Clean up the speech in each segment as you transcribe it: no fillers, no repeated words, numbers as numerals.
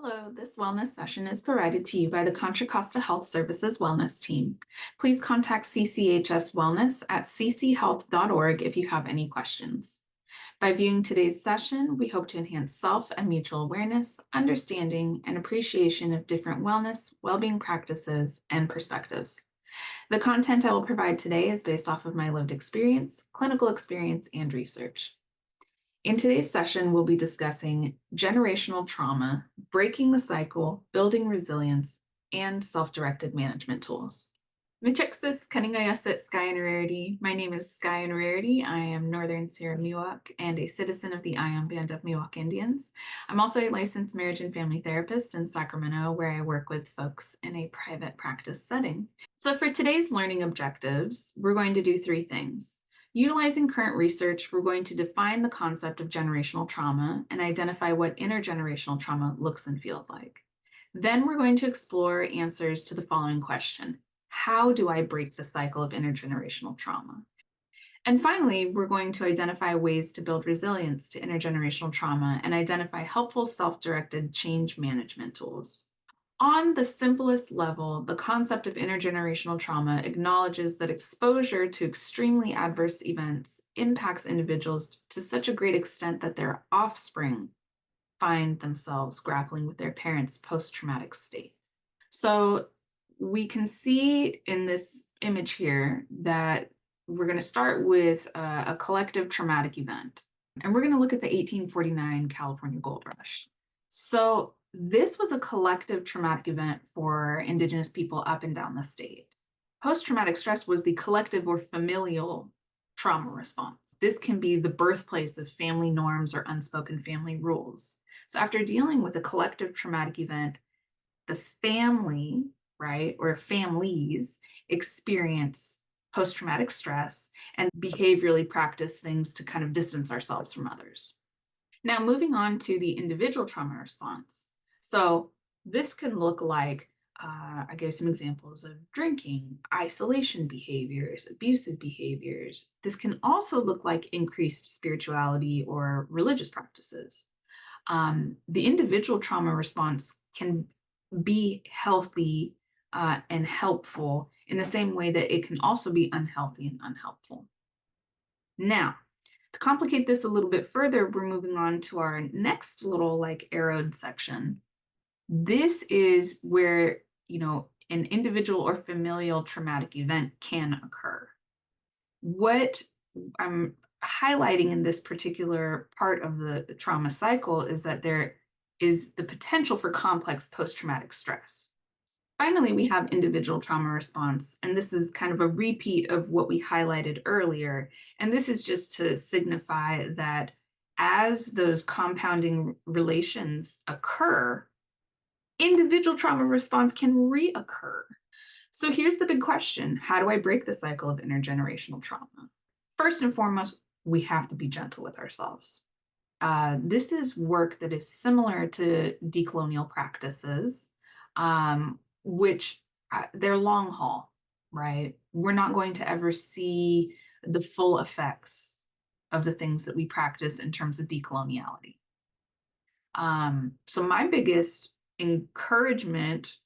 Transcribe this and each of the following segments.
Hello, this wellness session is provided to you by the Contra Costa Health Services Wellness Team. Please contact CCHS Wellness at cchealth.org if you have any questions. By viewing today's session, we hope to enhance self and mutual awareness, understanding, and appreciation of different wellness, well-being practices, and perspectives. The content I will provide today is based off of my lived experience, clinical experience, and research. In today's session, we'll be discussing generational trauma, breaking the cycle, building resilience, and self-directed management tools. Michexis Kaningayasat Skye Innerarity. My name is Skye Innerarity. I am Northern Sierra Miwok and a citizen of the Ion Band of Miwok Indians. I'm also a licensed marriage and family therapist in Sacramento, where I work with folks in a private practice setting. So for today's learning objectives, we're going to do three things. Utilizing current research, we're going to define the concept of generational trauma and identify what intergenerational trauma looks and feels like. Then we're going to explore answers to the following question: how do I break the cycle of intergenerational trauma? And finally, we're going to identify ways to build resilience to intergenerational trauma and identify helpful self-directed change management tools. On the simplest level, the concept of intergenerational trauma acknowledges that exposure to extremely adverse events impacts individuals to such a great extent that their offspring find themselves grappling with their parents' post-traumatic state. So we can see in this image here that we're going to start with a collective traumatic event, and we're going to look at the 1849 California Gold Rush. So this was a collective traumatic event for Indigenous people up and down the state. Post-traumatic stress was the collective or familial trauma response. This can be the birthplace of family norms or unspoken family rules. So after dealing with a collective traumatic event, the family, right, or families experience post-traumatic stress and behaviorally practice things to kind of distance ourselves from others. Now, moving on to the individual trauma response. So this can look like, I gave some examples of drinking, isolation behaviors, abusive behaviors. This can also look like increased spirituality or religious practices. The individual trauma response can be healthy and helpful in the same way that it can also be unhealthy and unhelpful. Now, to complicate this a little bit further, we're moving on to our next little arrowed section. This is where, an individual or familial traumatic event can occur. What I'm highlighting in this particular part of the trauma cycle is that there is the potential for complex post-traumatic stress. Finally, we have individual trauma response, and this is kind of a repeat of what we highlighted earlier. And this is just to signify that as those compounding relations occur, individual trauma response can reoccur. So here's the big question: how do I break the cycle of intergenerational trauma? First and foremost, we have to be gentle with ourselves. This is work that is similar to decolonial practices, which they're long haul, right? We're not going to ever see the full effects of the things that we practice in terms of decoloniality. So my biggest encouragement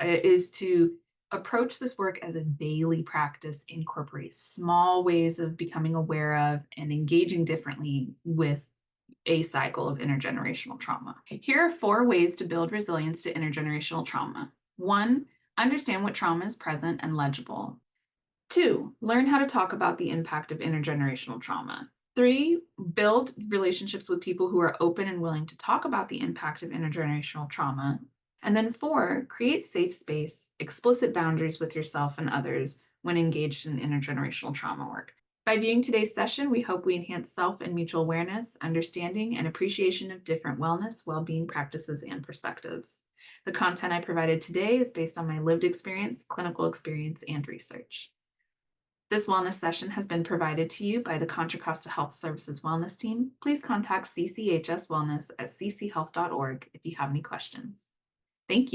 is to approach this work as a daily practice, incorporate small ways of becoming aware of and engaging differently with a cycle of intergenerational trauma. Here are 4 ways to build resilience to intergenerational trauma. 1, understand what trauma is present and legible. 2, learn how to talk about the impact of intergenerational trauma. 3, build relationships with people who are open and willing to talk about the impact of intergenerational trauma. And then 4, create safe space, explicit boundaries with yourself and others when engaged in intergenerational trauma work. By viewing today's session, we hope we enhance self and mutual awareness, understanding, and appreciation of different wellness, well-being practices, and perspectives. The content I provided today is based on my lived experience, clinical experience, and research. This wellness session has been provided to you by the Contra Costa Health Services Wellness Team. Please contact CCHS Wellness at cchealth.org if you have any questions. Thank you.